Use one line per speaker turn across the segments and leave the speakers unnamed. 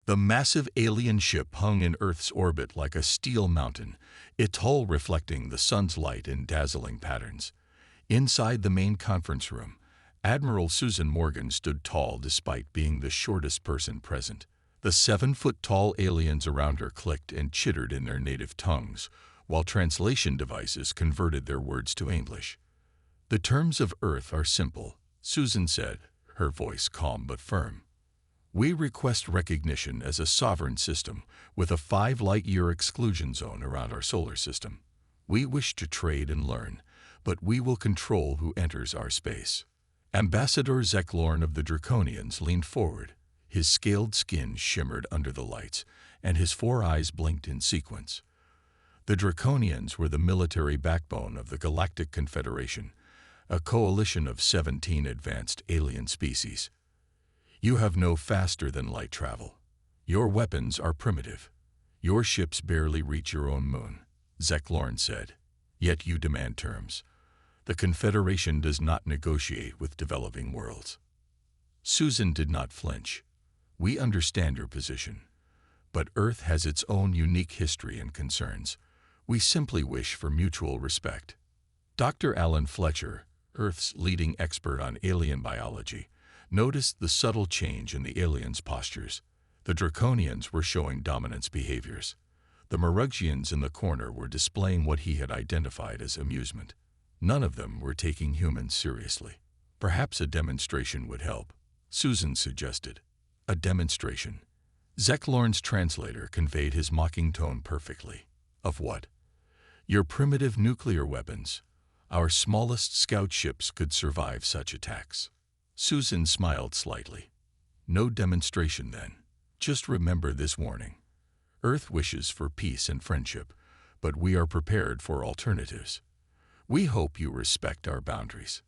The massive alien ship hung in Earth's orbit like a steel mountain, its hull reflecting the sun's light in dazzling patterns. Inside the main conference room, Admiral Susan Morgan stood tall despite being the shortest person present. The 7-foot-tall aliens around her clicked and chittered in their native tongues, while translation devices converted their words to English. "The terms of Earth are simple," Susan said, her voice calm but firm. "We request recognition as a sovereign system with a 5-light-year exclusion zone around our solar system. We wish to trade and learn, but we will control who enters our space." Ambassador Zeklorn of the Draconians leaned forward. His scaled skin shimmered under the lights, and his 4 eyes blinked in sequence. The Draconians were the military backbone of the Galactic Confederation, a coalition of 17 advanced alien species. "You have no faster-than-light travel. Your weapons are primitive. Your ships barely reach your own moon," Zeklorn said. "Yet you demand terms. The Confederation does not negotiate with developing worlds." Susan did not flinch. "We understand your position, but Earth has its own unique history and concerns. We simply wish for mutual respect." Dr. Alan Fletcher, Earth's leading expert on alien biology, noticed the subtle change in the aliens' postures. The Draconians were showing dominance behaviors. The Maruggians in the corner were displaying what he had identified as amusement. None of them were taking humans seriously. "Perhaps a demonstration would help," Susan suggested. "A demonstration?" Zeklorn's translator conveyed his mocking tone perfectly. "Of what?" "Your primitive nuclear weapons. Our smallest scout ships could survive such attacks." Susan smiled slightly. "No demonstration, then. Just remember this warning. Earth wishes for peace and friendship, but we are prepared for alternatives. We hope you respect our boundaries."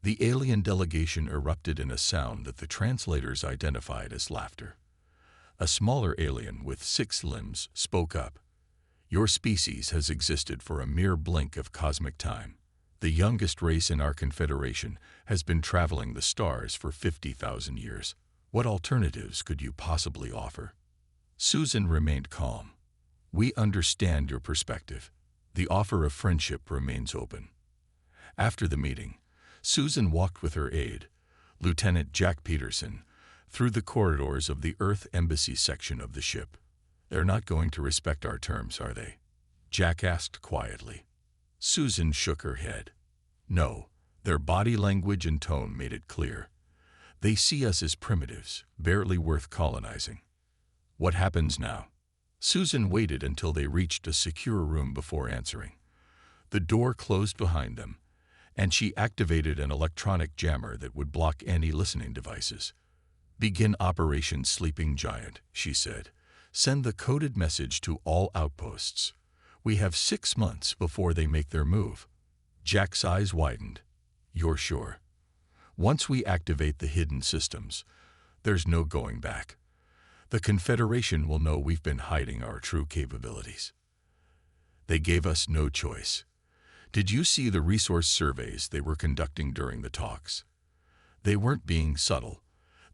The alien delegation erupted in a sound that the translators identified as laughter. A smaller alien with 6 limbs spoke up. "Your species has existed for a mere blink of cosmic time. The youngest race in our confederation has been traveling the stars for 50,000 years. What alternatives could you possibly offer?" Susan remained calm. "We understand your perspective. The offer of friendship remains open." After the meeting, Susan walked with her aide, Lieutenant Jack Peterson, through the corridors of the Earth Embassy section of the ship. "They're not going to respect our terms, are they?" Jack asked quietly. Susan shook her head. "No, their body language and tone made it clear. They see us as primitives, barely worth colonizing." "What happens now?" Susan waited until they reached a secure room before answering. The door closed behind them, and she activated an electronic jammer that would block any listening devices. "Begin Operation Sleeping Giant," she said. "Send the coded message to all outposts. We have 6 months before they make their move." Jack's eyes widened. "You're sure?" "Once we activate the hidden systems, there's no going back. The Confederation will know we've been hiding our true capabilities. They gave us no choice. Did you see the resource surveys they were conducting during the talks? They weren't being subtle.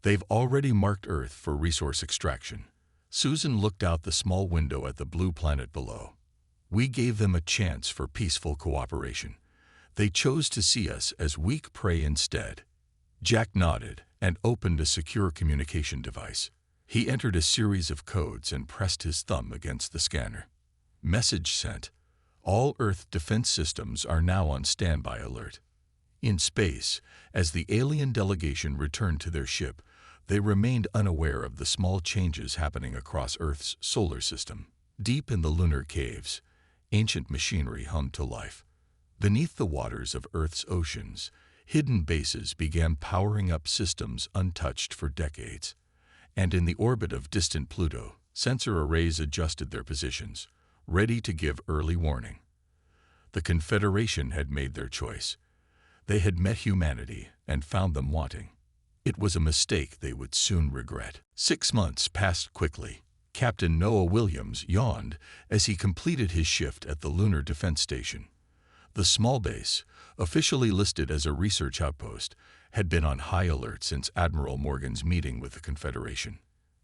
They've already marked Earth for resource extraction." Susan looked out the small window at the blue planet below. "We gave them a chance for peaceful cooperation. They chose to see us as weak prey instead." Jack nodded and opened a secure communication device. He entered a series of codes and pressed his thumb against the scanner. Message sent. All Earth defense systems are now on standby alert. In space, as the alien delegation returned to their ship, they remained unaware of the small changes happening across Earth's solar system. Deep in the lunar caves, ancient machinery hummed to life. Beneath the waters of Earth's oceans, hidden bases began powering up systems untouched for decades. And in the orbit of distant Pluto, sensor arrays adjusted their positions, ready to give early warning. The Confederation had made their choice. They had met humanity and found them wanting. It was a mistake they would soon regret. 6 months passed quickly. Captain Noah Williams yawned as he completed his shift at the Lunar Defense Station. The small base, officially listed as a research outpost, had been on high alert since Admiral Morgan's meeting with the Confederation.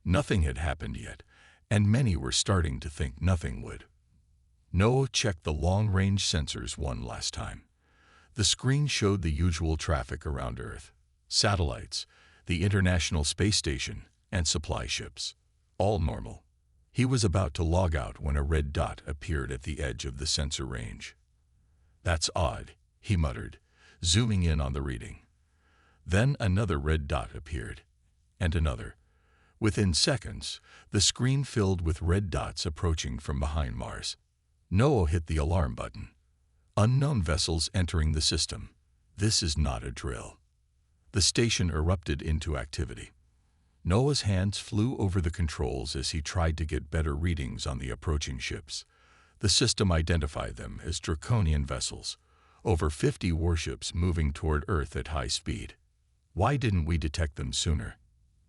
Nothing had happened yet, and many were starting to think nothing would. Noah checked the long-range sensors one last time. The screen showed the usual traffic around Earth: satellites, the International Space Station, and supply ships. All normal. He was about to log out when a red dot appeared at the edge of the sensor range. "That's odd," he muttered, zooming in on the reading. Then another red dot appeared, and another. Within seconds, the screen filled with red dots approaching from behind Mars. Noah hit the alarm button. Unknown vessels entering the system. This is not a drill. The station erupted into activity. Noah's hands flew over the controls as he tried to get better readings on the approaching ships. The system identified them as Draconian vessels, over 50 warships moving toward Earth at high speed. "Why didn't we detect them sooner?"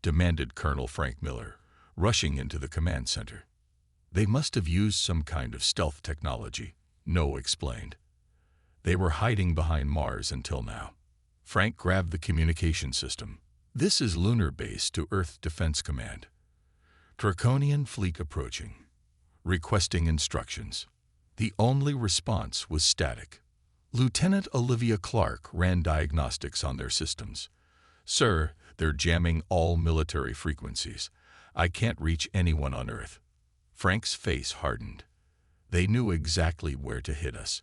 demanded Colonel Frank Miller, rushing into the command center. "They must have used some kind of stealth technology," Noah explained. "They were hiding behind Mars until now." Frank grabbed the communication system. "This is Lunar Base to Earth Defense Command. Draconian fleet approaching. Requesting instructions." The only response was static. Lieutenant Olivia Clark ran diagnostics on their systems. "Sir, they're jamming all military frequencies. I can't reach anyone on Earth." Frank's face hardened. "They knew exactly where to hit us.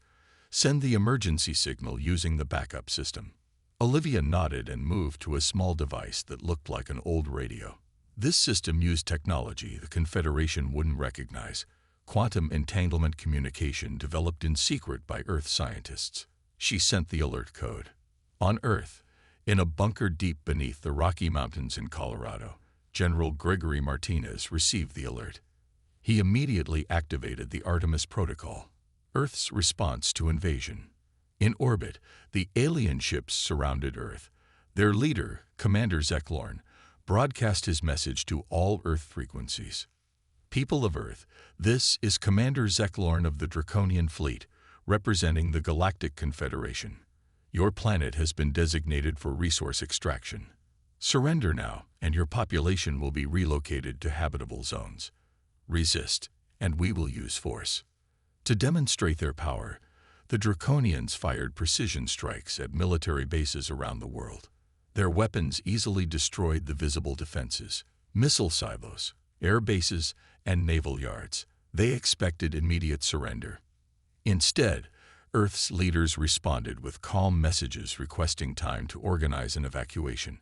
Send the emergency signal using the backup system." Olivia nodded and moved to a small device that looked like an old radio. This system used technology the Confederation wouldn't recognize: quantum entanglement communication developed in secret by Earth scientists. She sent the alert code. On Earth, in a bunker deep beneath the Rocky Mountains in Colorado, General Gregory Martinez received the alert. He immediately activated the Artemis Protocol, Earth's response to invasion. In orbit, the alien ships surrounded Earth. Their leader, Commander Zeklorn, broadcast his message to all Earth frequencies. "People of Earth, this is Commander Zeklorn of the Draconian Fleet, representing the Galactic Confederation. Your planet has been designated for resource extraction. Surrender now, and your population will be relocated to habitable zones. Resist, and we will use force." To demonstrate their power, the Draconians fired precision strikes at military bases around the world. Their weapons easily destroyed the visible defenses: missile silos, air bases, and naval yards. They expected immediate surrender. Instead, Earth's leaders responded with calm messages requesting time to organize an evacuation.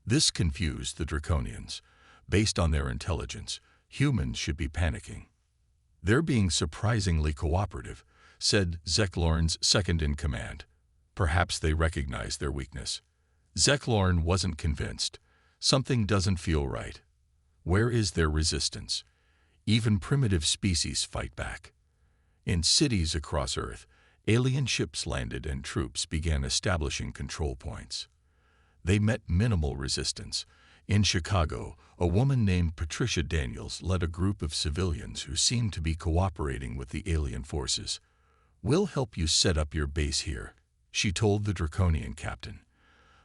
This confused the Draconians. Based on their intelligence, humans should be panicking. "They're being surprisingly cooperative," said Zeklorn's second-in-command. Perhaps they recognized their weakness. Zeklorn wasn't convinced. "Something doesn't feel right. Where is their resistance? Even primitive species fight back." In cities across Earth, alien ships landed and troops began establishing control points. They met minimal resistance. In Chicago, a woman named Patricia Daniels led a group of civilians who seemed to be cooperating with the alien forces. "We'll help you set up your base here," she told the Draconian captain.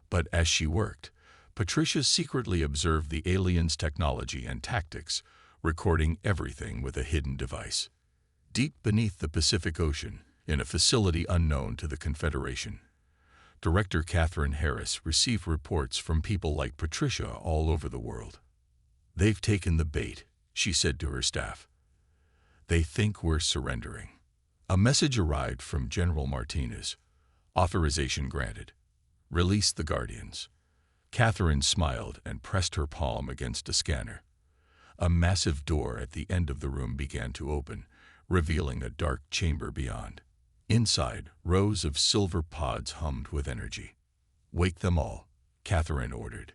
But as she worked, Patricia secretly observed the aliens' technology and tactics, recording everything with a hidden device. Deep beneath the Pacific Ocean, in a facility unknown to the Confederation, Director Catherine Harris received reports from people like Patricia all over the world. "They've taken the bait," she said to her staff. "They think we're surrendering." A message arrived from General Martinez. "Authorization granted. Release the Guardians." Catherine smiled and pressed her palm against a scanner. A massive door at the end of the room began to open, revealing a dark chamber beyond. Inside, rows of silver pods hummed with energy. "Wake them all," Catherine ordered.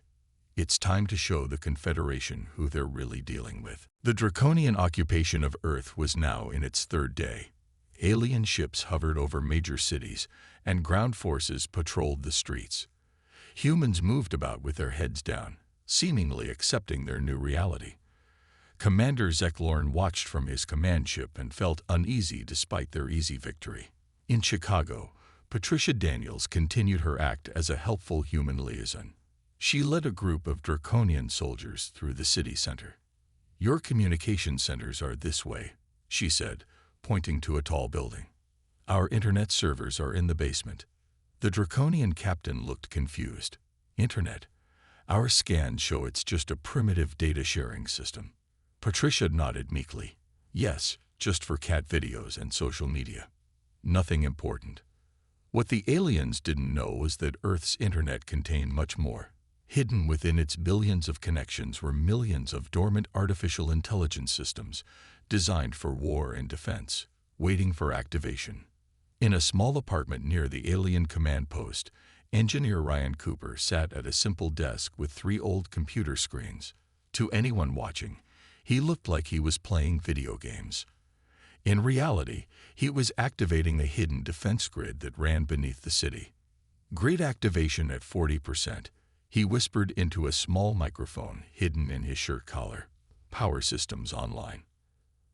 "It's time to show the Confederation who they're really dealing with." The Draconian occupation of Earth was now in its third day. Alien ships hovered over major cities, and ground forces patrolled the streets. Humans moved about with their heads down, seemingly accepting their new reality. Commander Zeklorn watched from his command ship and felt uneasy despite their easy victory. In Chicago, Patricia Daniels continued her act as a helpful human liaison. She led a group of Draconian soldiers through the city center. "Your communication centers are this way," she said, pointing to a tall building. "Our internet servers are in the basement." The draconian captain looked confused. "Internet? Our scans show it's just a primitive data-sharing system." Patricia nodded meekly. "Yes, just for cat videos and social media. Nothing important." What the aliens didn't know was that Earth's internet contained much more. Hidden within its billions of connections were millions of dormant artificial intelligence systems designed for war and defense, waiting for activation. In a small apartment near the alien command post, engineer Ryan Cooper sat at a simple desk with 3 old computer screens. To anyone watching, he looked like he was playing video games. In reality, he was activating the hidden defense grid that ran beneath the city. "Grid activation at 40%, he whispered into a small microphone hidden in his shirt collar. "Power systems online."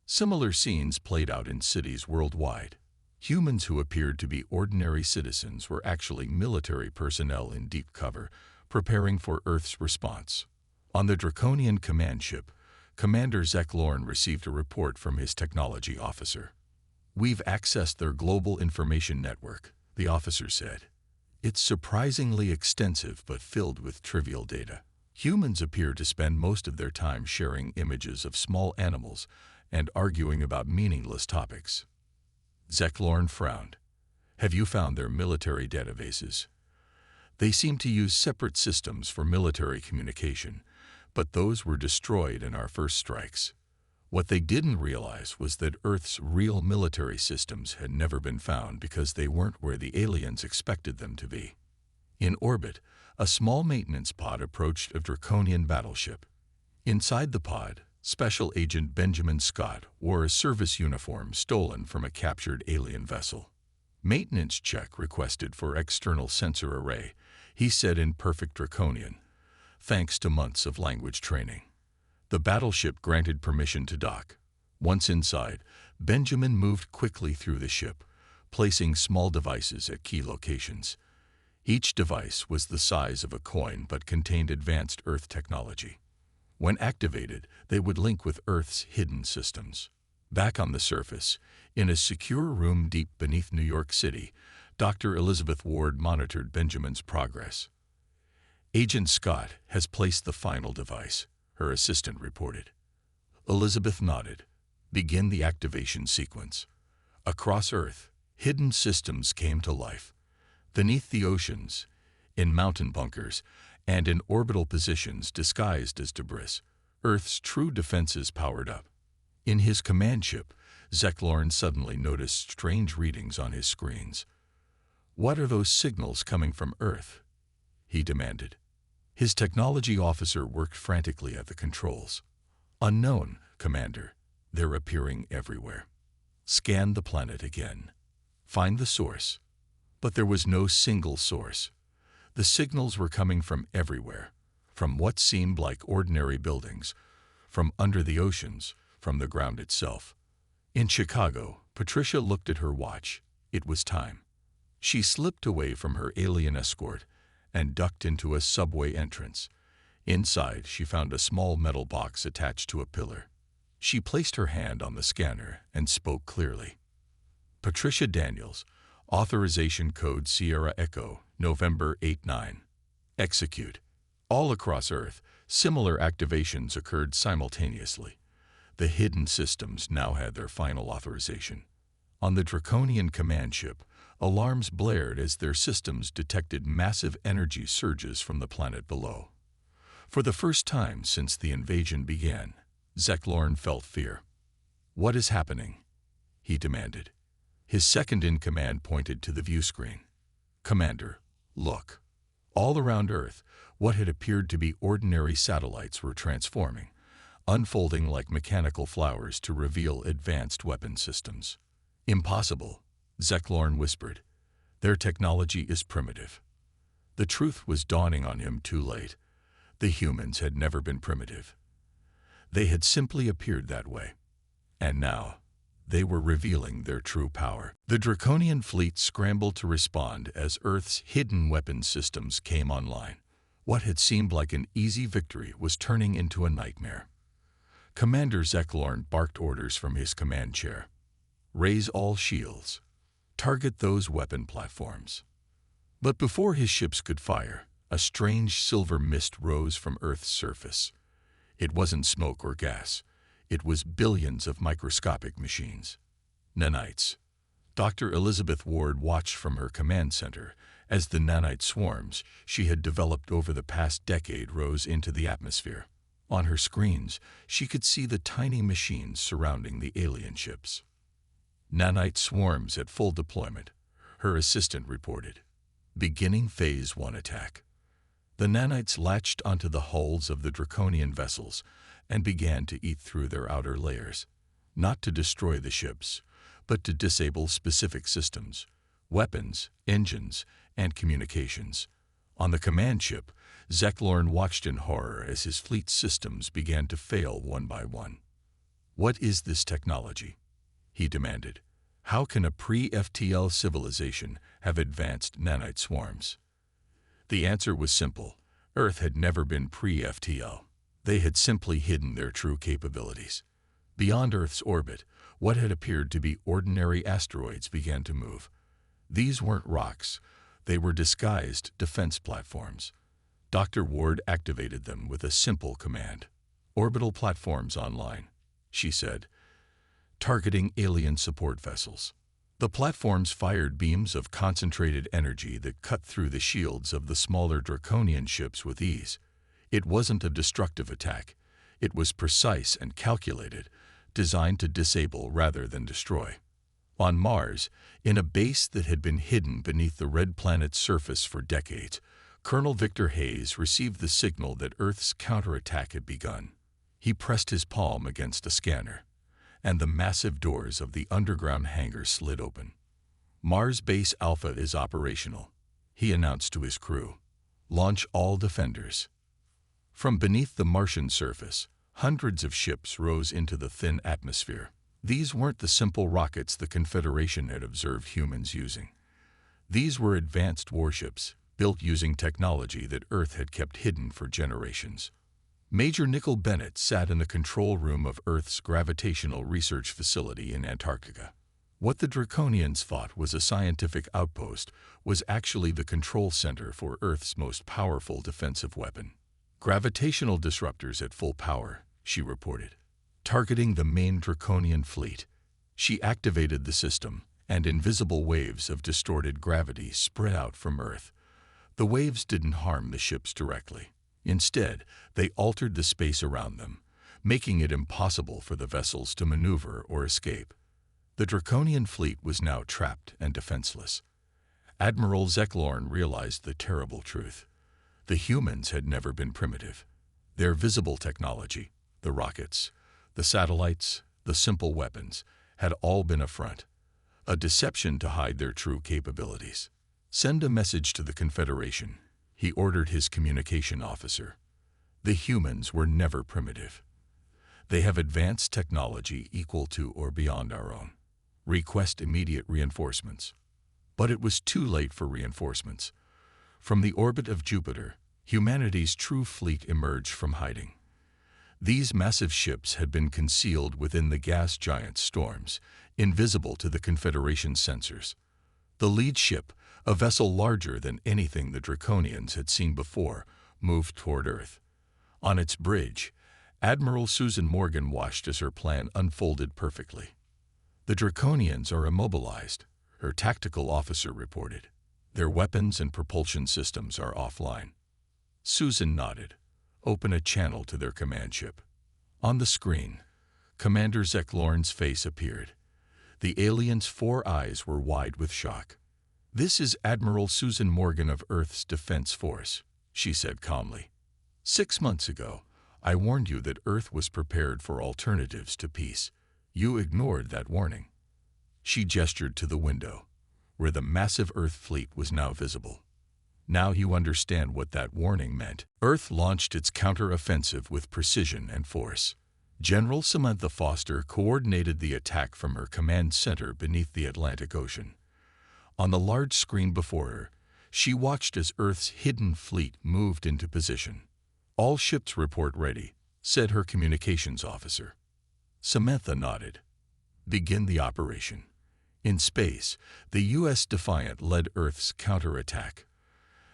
Similar scenes played out in cities worldwide. Humans who appeared to be ordinary citizens were actually military personnel in deep cover, preparing for Earth's response. On the Draconian command ship, Commander Zek Lorne received a report from his technology officer. "We've accessed their global information network," the officer said. "It's surprisingly extensive but filled with trivial data. Humans appear to spend most of their time sharing images of small animals and arguing about meaningless topics." Zek Lorne frowned. "Have you found their military databases?" "They seem to use separate systems for military communication, but those were destroyed in our first strikes." What they didn't realize was that Earth's real military systems had never been found because they weren't where the aliens expected them to be. In orbit, a small maintenance pod approached a Draconian battleship. Inside the pod, Special Agent Benjamin Scott wore a service uniform stolen from a captured alien vessel. "Maintenance check requested for external sensor array," he said in perfect Draconian, thanks to months of language training. The battleship granted permission to dock. Once inside, Benjamin moved quickly through the ship, placing small devices at key locations. Each device was the size of a coin but contained advanced Earth technology. When activated, they would link with Earth's hidden systems. Back on the surface, in a secure room deep beneath New York City, Dr. Elizabeth Ward monitored Benjamin's progress. "Agent Scott has placed the final device," her assistant reported. Elizabeth nodded. "Begin the activation sequence." Across Earth, hidden systems came to life. Beneath the oceans, in mountain bunkers, and in orbital positions disguised as debris, Earth's true defenses powered up. In his command ship, Zek Lorne suddenly noticed strange readings on his screens. "What are those signals coming from Earth?" he demanded. His technology officer worked frantically at the controls. "Unknown, Commander. They're appearing everywhere. Scan the planet again. Find the source." But there was no single source. The signals were coming from everywhere, from what seemed like ordinary buildings, from under the oceans, from the ground itself. In Chicago, Patricia looked at her watch. It was time. She slipped away from her alien escort and ducked into a subway entrance. Inside, she found a small metal box attached to a pillar. She placed her hand on the scanner and spoke clearly. "Patricia Daniels, authorization code Sierra Echo, November 89. Execute." All across Earth, similar activations occurred simultaneously. The hidden systems now had their final authorization. On the Draconian command ship, alarms blared as their systems detected massive energy surges from the planet below. For the first time since the invasion began, Zek Lorne felt fear. "What is happening?" he demanded. His second-in-command pointed to the view screen. "Commander, look." All around Earth, what had appeared to be ordinary satellites were transforming, unfolding like mechanical flowers to reveal advanced weapon systems. "Impossible," Zek Lorne whispered. "Their technology is primitive." The truth was dawning on him too late. The humans had never been primitive. They had simply appeared that way. And now, they were revealing their true power. The Draconian fleet scrambled to respond as Earth's hidden weapons systems came online. What had seemed like an easy victory was turning into a nightmare. Commander Zeklorn barked orders from his command chair. Raise all shields. Target those weapon platforms. But before his ships could fire, a strange silver mist rose from Earth's surface. It wasn't smoke or gas. It was billions of microscopic machines. Nanites. Dr. Elizabeth Ward watched from her command center as the nanite swarms she had developed over the past decade rose into the atmosphere. On her screens, she could see the tiny machines surrounding the alien ships. Nanite swarms at full deployment, her assistant reported. Beginning Phase 1 attack. The nanites latched onto the hulls of the draconian vessels and began to eat through their outer layers, not to destroy the ships, but to disable specific systems, weapons, engines, and communications. On the command ship, Zeklorn watched in horror as his fleet's systems began to fail one by one. What is this technology? He demanded. How can a pre-FTL civilization have advanced nanite swarms? The answer was simple. Earth had never been pre-FTL. They had simply hidden their true capabilities. Beyond Earth's orbit, what had appeared to be ordinary asteroids began to move. These weren't rocks. They were disguised defense platforms. Dr. Ward activated them with a simple command. Orbital platforms online, she said, targeting alien support vessels. The platforms fired beams of concentrated energy that cut through the shields of the smaller draconian ships with ease. It wasn't a destructive attack. It was precise and calculated, designed to disable rather than destroy. On Mars, in a base that had been hidden beneath the red planet's surface for decades, Colonel Victor Hayes received the signal that Earth's counterattack had begun. He pressed his palm against a scanner, and the massive doors of the underground hangar slid open. Mars Base Alpha is operational, he announced to his crew. Launch all defenders. From beneath the Martian surface, hundreds of ships rose into the thin atmosphere. These weren't the simple rockets the Confederation had observed humans using. These were advanced warships, built using technology that Earth had kept hidden for generations. Major Nickel Bennett sat in the control room of Earth's gravitational research facility in Antarctica. What the Draconians thought was a scientific outpost was actually the control center for Earth's most powerful defensive weapon. Gravitational disruptors at full power, she reported, targeting the main Draconian fleet. She activated the system, and invisible waves of distorted gravity spread out from Earth. The waves didn't harm the ships directly. Instead, they altered the space around them, making it impossible for the vessels to maneuver or escape. The Draconian fleet was now trapped and defenseless. Admiral Zeklorn realized the terrible truth. The humans had never been primitive. Their visible technology, the rockets, the satellites, the simple weapons, had all been a front, a deception to hide their true capabilities. Send a message to the Confederation, he ordered his communication officer. The humans were never primitive. They have advanced technology equal to or beyond our own. Request immediate reinforcements. But it was too late for reinforcements. From the orbit of Jupiter, humanity's true fleet emerged from hiding. These massive ships had been concealed within the gas giant storms, invisible to the Confederation's sensors. The lead ship, a vessel larger than anything the Draconians had seen before, moved toward Earth. On its bridge, Admiral Susan Morgan watched as her plan unfolded perfectly. The Draconians are immobilized, her tactical officer reported. Their weapons and propulsion systems are offline. Susan nodded. Open a channel to their command ship. On the screen, Commander Zeklorn's face appeared. The alien's 4 eyes were wide with shock. This is Admiral Susan Morgan of Earth's Defense Force, she said calmly. 6 months ago, I warned you that Earth was prepared for alternatives to peace. You ignored that warning. She gestured to the window, where the massive Earth fleet was now visible. Now you understand what that warning meant. Earth launched its counter-offensive with precision and force. General Samantha Foster coordinated the attack from her command center beneath the Atlantic Ocean. On the large screen before her, she watched as Earth's hidden fleet moved into position. All ships report ready, said her communications officer. Samantha nodded. Begin the operation. In space, the U.S. Defiant led Earth's counterattack.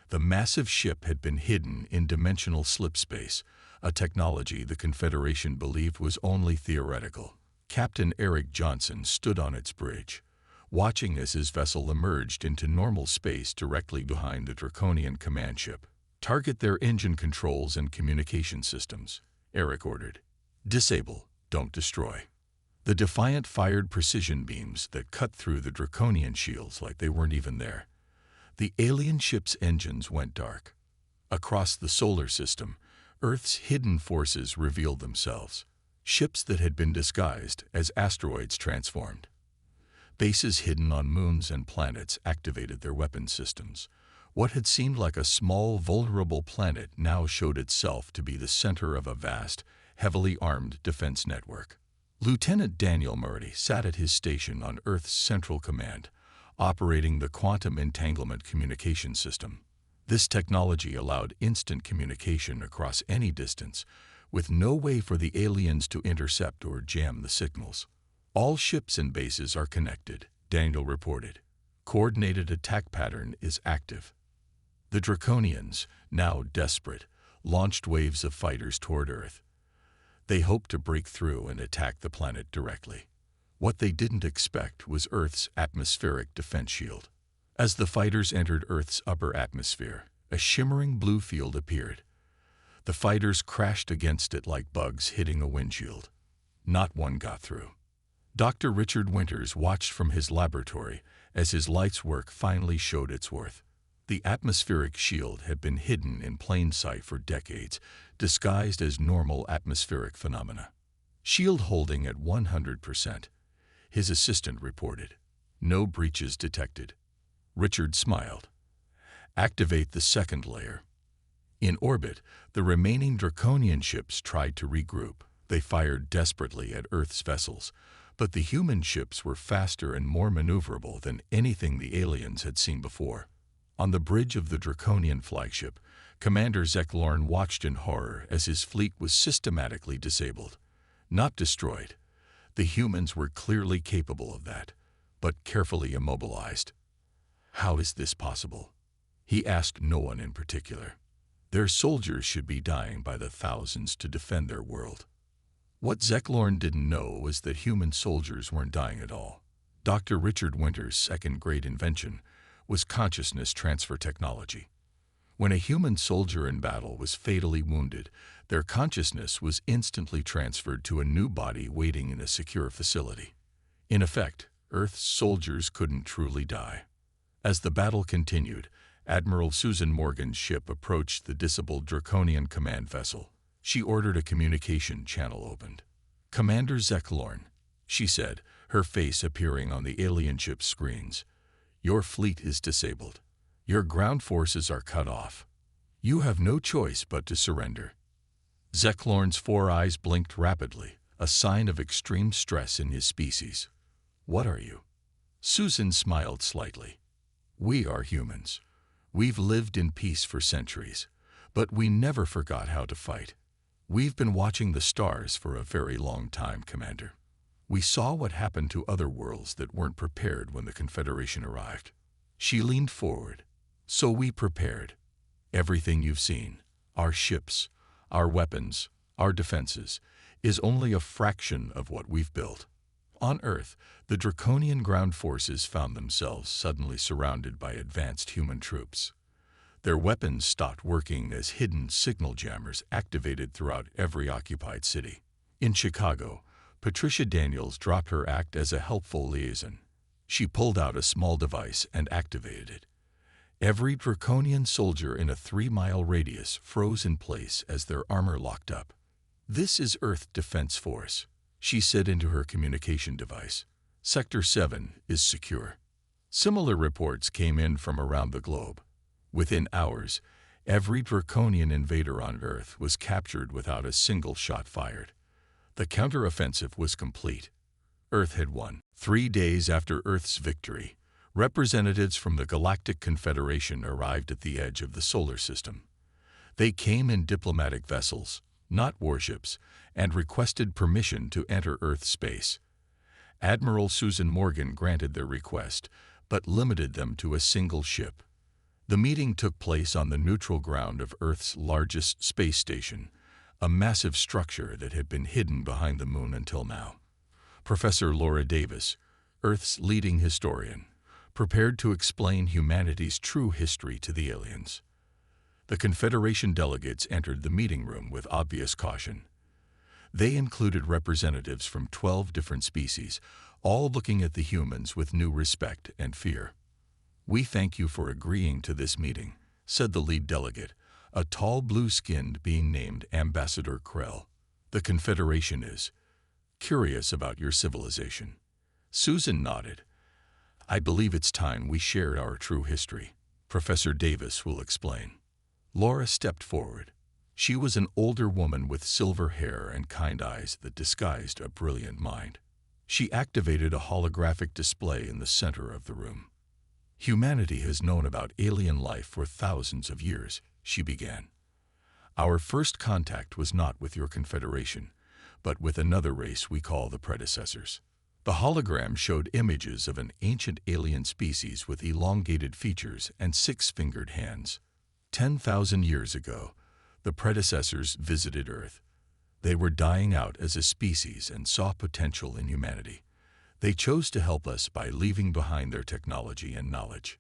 The massive ship had been hidden in dimensional slipspace, a technology the Confederation believed was only theoretical. Captain Eric Johnson stood on its bridge, watching as his vessel emerged into normal space directly behind the Draconian command ship. Target their engine controls and communication systems, Eric ordered. Disable, don't destroy. The Defiant fired precision beams that cut through the Draconian shields like they weren't even there. The alien ship's engines went dark. Across the solar system, Earth's hidden forces revealed themselves. Ships that had been disguised as asteroids transformed. Bases hidden on moons and planets activated their weapon systems. What had seemed like a small, vulnerable planet now showed itself to be the center of a vast, heavily armed defense network. Lieutenant Daniel Murray sat at his station on Earth's Central Command, operating the Quantum Entanglement Communication System. This technology allowed instant communication across any distance, with no way for the aliens to intercept or jam the signals. All ships and bases are connected, Daniel reported. Coordinated attack pattern is active. The Draconians, now desperate, launched waves of fighters toward Earth. They hoped to break through and attack the planet directly. What they didn't expect was Earth's atmospheric defense shield. As the fighters entered Earth's upper atmosphere, a shimmering blue field appeared. The fighters crashed against it like bugs hitting a windshield. Not one got through. Dr. Richard Winters watched from his laboratory as his life's work finally showed its worth. The atmospheric shield had been hidden in plain sight for decades, disguised as normal atmospheric phenomena. Shield holding at 100%. His assistant reported. No breaches detected. Richard smiled. Activate the second layer. In orbit, the remaining Draconian ships tried to regroup. They fired desperately at Earth's vessels, but the human ships were faster and more maneuverable than anything the aliens had seen before. On the bridge of the Draconian flagship, Commander Zeklorn watched in horror as his fleet was systematically disabled. Not destroyed. The humans were clearly capable of that, but carefully immobilized. How is this possible? He asked no one in particular. Their soldiers should be dying by the thousands to defend their world. What Zeklorn didn't know was that human soldiers weren't dying at all. Dr. Richard Winters' second great invention was consciousness transfer technology. When a human soldier in battle was fatally wounded, their consciousness was instantly transferred to a new body waiting in a secure facility. In effect, Earth's soldiers couldn't truly die. As the battle continued, Admiral Susan Morgan's ship approached the disabled Draconian command vessel. She ordered a communication channel opened. Commander Zeklorn, she said, her face appearing on the alien ship's screens. Your fleet is disabled. Your ground forces are cut off. You have no choice but to surrender. Zeklorn's 4 eyes blinked rapidly, a sign of extreme stress in his species. What are you? Susan smiled slightly. We are humans. We've lived in peace for centuries, but we never forgot how to fight. We've been watching the stars for a very long time, Commander. We saw what happened to other worlds that weren't prepared when the Confederation arrived. She leaned forward. So we prepared. Everything you've seen, our ships, our weapons, our defenses, is only a fraction of what we've built. On Earth, the Draconian ground forces found themselves suddenly surrounded by advanced human troops. Their weapons stopped working as hidden signal jammers activated throughout every occupied city. In Chicago, Patricia Daniels dropped her act as a helpful liaison. She pulled out a small device and activated it. Every Draconian soldier in a 3-mile radius froze in place as their armor locked up. This is Earth Defense Force, she said into her communication device. Sector 7 is secure. Similar reports came in from around the globe. Within hours, every Draconian invader on Earth was captured without a single shot fired. The counteroffensive was complete. Earth had won. 3 days after Earth's victory, representatives from the Galactic Confederation arrived at the edge of the solar system. They came in diplomatic vessels, not warships, and requested permission to enter Earth space. Admiral Susan Morgan granted their request, but limited them to a single ship. The meeting took place on the neutral ground of Earth's largest space station, a massive structure that had been hidden behind the moon until now. Professor Laura Davis, Earth's leading historian, prepared to explain humanity's true history to the aliens. The Confederation delegates entered the meeting room with obvious caution. They included representatives from 12 different species, all looking at the humans with new respect and fear. "We thank you for agreeing to this meeting," said the lead delegate, a tall blue-skinned being named Ambassador Krell. "The Confederation is curious about your civilization." Susan nodded. "I believe it's time we shared our true history. Professor Davis will explain." Laura stepped forward. She was an older woman with silver hair and kind eyes that disguised a brilliant mind. She activated a holographic display in the center of the room. "Humanity has known about alien life for thousands of years," she began. "Our first contact was not with your Confederation, but with another race we call the predecessors." The hologram showed images of an ancient alien species with elongated features and six-fingered hands. 10,000 years ago, the predecessors visited Earth. They were dying out as a species and saw potential in humanity. They chose to help us by leaving behind their technology and knowledge.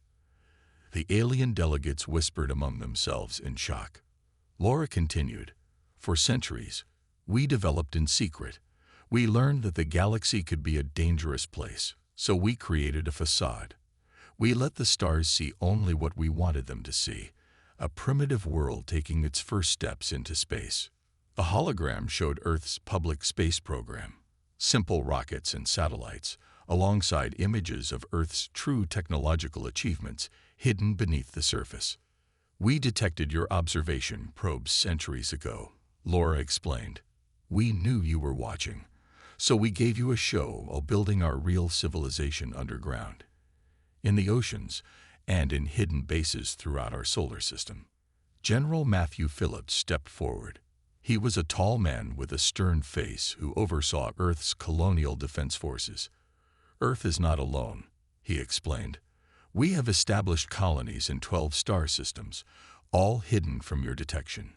The alien delegates whispered among themselves in shock. Laura continued, "For centuries, we developed in secret. We learned that the galaxy could be a dangerous place, so we created a facade. We let the stars see only what we wanted them to see, a primitive world taking its first steps into space." The hologram showed Earth's public space program, simple rockets and satellites, alongside images of Earth's true technological achievements hidden beneath the surface. "We detected your observation probes centuries ago," Laura explained. "We knew you were watching, so we gave you a show while building our real civilization underground, in the oceans, and in hidden bases throughout our solar system." General Matthew Phillips stepped forward. He was a tall man with a stern face who oversaw Earth's colonial defense forces. "Earth is not alone," he explained. "We have established colonies in 12 star systems, all hidden from your detection.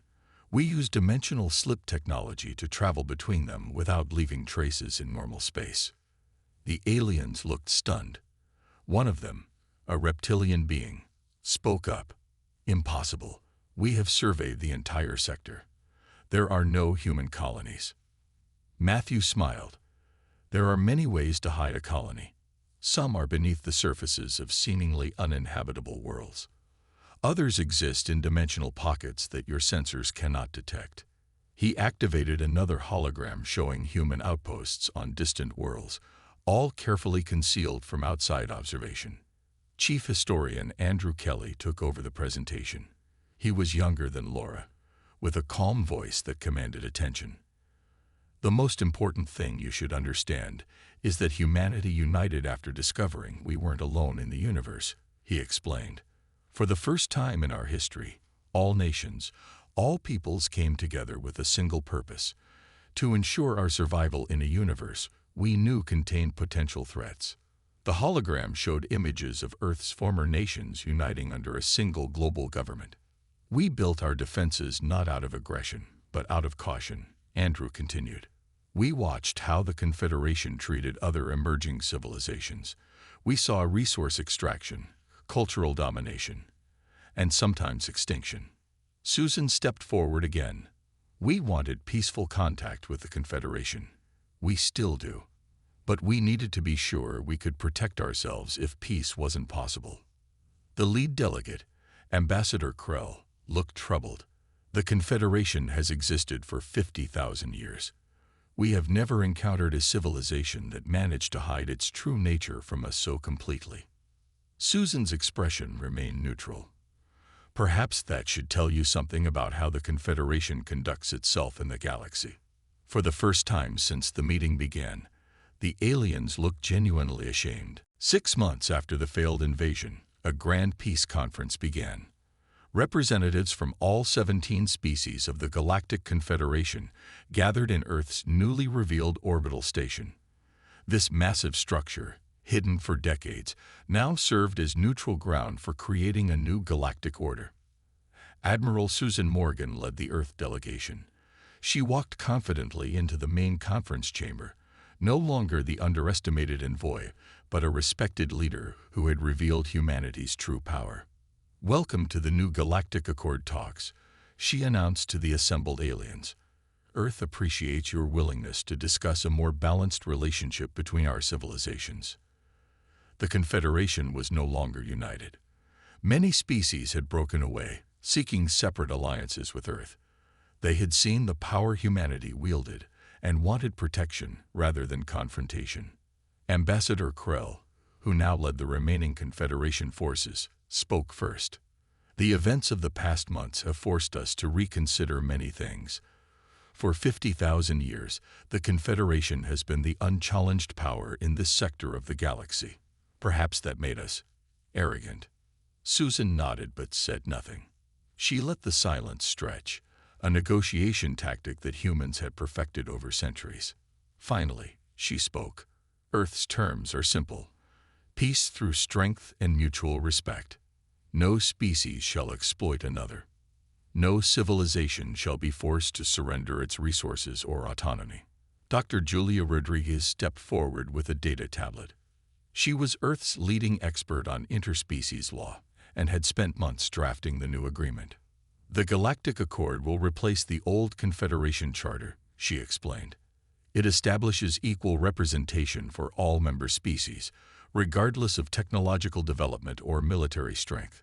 We use dimensional slip technology to travel between them without leaving traces in normal space." The aliens looked stunned. One of them, a reptilian being, spoke up. "Impossible. We have surveyed the entire sector. There are no human colonies." Matthew smiled. "There are many ways to hide a colony. Some are beneath the surfaces of seemingly uninhabitable worlds. Others exist in dimensional pockets that your sensors cannot detect." He activated another hologram showing human outposts on distant worlds, all carefully concealed from outside observation. Chief Historian Andrew Kelly took over the presentation. He was younger than Laura, with a calm voice that commanded attention. "The most important thing you should understand is that humanity united after discovering we weren't alone in the universe," he explained. "For the first time in our history, all nations, all peoples came together with a single purpose: to ensure our survival in a universe we knew contained potential threats." The hologram showed images of Earth's former nations uniting under a single global government. "We built our defenses not out of aggression, but out of caution," Andrew continued. "We watched how the Confederation treated other emerging civilizations. We saw resource extraction, cultural domination, and sometimes extinction." Susan stepped forward again. "We wanted peaceful contact with the Confederation. We still do. But we needed to be sure we could protect ourselves if peace wasn't possible." The lead delegate, Ambassador Krell, looked troubled. "The Confederation has existed for 50,000 years. We have never encountered a civilization that managed to hide its true nature from us so completely." Susan's expression remained neutral. "Perhaps that should tell you something about how the Confederation conducts itself in the galaxy." For the first time since the meeting began, the aliens looked genuinely ashamed. 6 months after the failed invasion, a grand peace conference began. Representatives from all 17 species of the Galactic Confederation gathered in Earth's newly revealed orbital station. This massive structure, hidden for decades, now served as neutral ground for creating a new galactic order. Admiral Susan Morgan led the Earth delegation. She walked confidently into the main conference chamber, no longer the underestimated envoy, but a respected leader who had revealed humanity's true power. "Welcome to the new Galactic Accord talks," she announced to the assembled aliens. "Earth appreciates your willingness to discuss a more balanced relationship between our civilizations." The Confederation was no longer united. Many species had broken away, seeking separate alliances with Earth. They had seen the power humanity wielded and wanted protection rather than confrontation. Ambassador Krell, who now led the remaining Confederation forces, spoke first. "The events of the past months have forced us to reconsider many things. For 50,000 years, the Confederation has been the unchallenged power in this sector of the galaxy. Perhaps that made us arrogant." Susan nodded but said nothing. She let the silence stretch, a negotiation tactic that humans had perfected over centuries. Finally, she spoke. "Earth's terms are simple: peace through strength and mutual respect. No species shall exploit another. No civilization shall be forced to surrender its resources or autonomy." Dr. Julia Rodriguez stepped forward with a data tablet. She was Earth's leading expert on interspecies law and had spent months drafting the new agreement. "The Galactic Accord will replace the old Confederation Charter," she explained. "It establishes equal representation for all member species, regardless of technological development or military strength."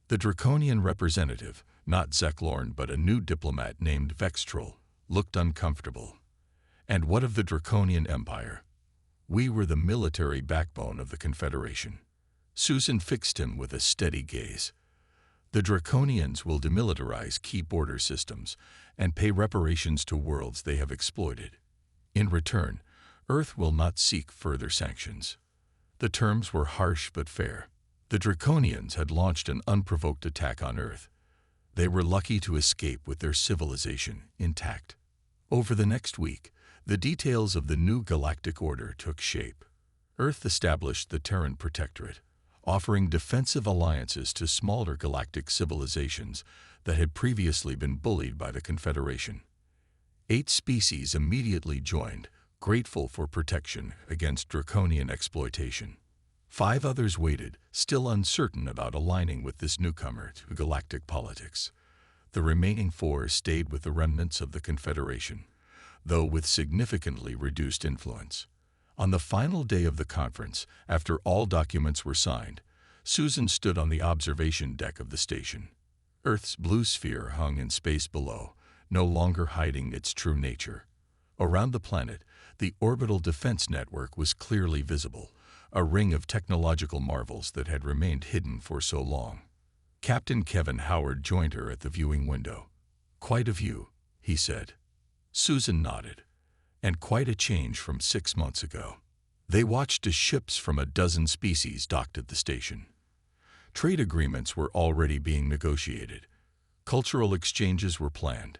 The Draconian representative, not Zeklorn but a new diplomat named Vextrol, looked uncomfortable. "And what of the Draconian Empire? We were the military backbone of the Confederation." Susan fixed him with a steady gaze. "The Draconians will demilitarize key border systems and pay reparations to worlds they have exploited. In return, Earth will not seek further sanctions." The terms were harsh but fair. The Draconians had launched an unprovoked attack on Earth. They were lucky to escape with their civilization intact. Over the next week, the details of the new galactic order took shape. Earth established the Terran Protectorate, offering defensive alliances to smaller galactic civilizations that had previously been bullied by the Confederation. 8 species immediately joined, grateful for protection against draconian exploitation. 5 others waited, still uncertain about aligning with this newcomer to galactic politics. The remaining 4 stayed with the remnants of the Confederation, though with significantly reduced influence. On the final day of the conference, after all documents were signed, Susan stood on the observation deck of the station. Earth's blue sphere hung in space below, no longer hiding its true nature. Around the planet, the orbital defense network was clearly visible, a ring of technological marvels that had remained hidden for so long. Captain Kevin Howard joined her at the viewing window. "Quite a view," he said. Susan nodded. "And quite a change from 6 months ago." They watched as ships from a dozen species docked at the station. Trade agreements were already being negotiated. Cultural exchanges were planned.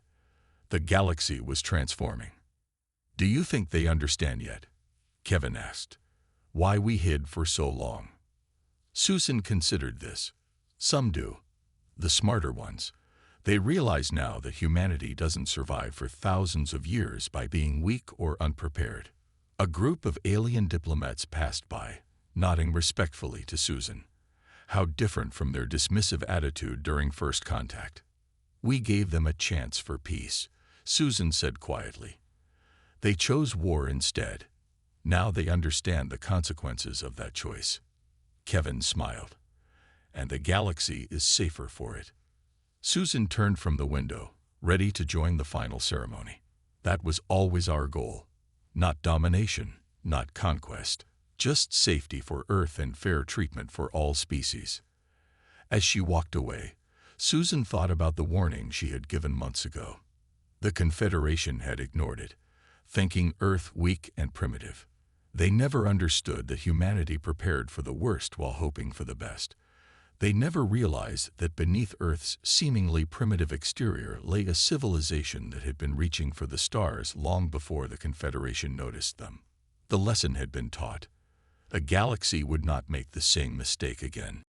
The galaxy was transforming. "Do you think they understand yet?" Kevin asked. "Why we hid for so long?" Susan considered this. Some do. The smarter ones. They realize now that humanity doesn't survive for thousands of years by being weak or unprepared. A group of alien diplomats passed by, nodding respectfully to Susan. How different from their dismissive attitude during first contact. "We gave them a chance for peace," Susan said quietly. "They chose war instead. Now they understand the consequences of that choice." Kevin smiled. "And the galaxy is safer for it." Susan turned from the window, ready to join the final ceremony. That was always our goal. Not domination, not conquest, just safety for Earth and fair treatment for all species. As she walked away, Susan thought about the warning she had given months ago. The Confederation had ignored it, thinking Earth weak and primitive. They never understood that humanity prepared for the worst while hoping for the best. They never realized that beneath Earth's seemingly primitive exterior lay a civilization that had been reaching for the stars long before the Confederation noticed them. The lesson had been taught. A galaxy would not make the same mistake again.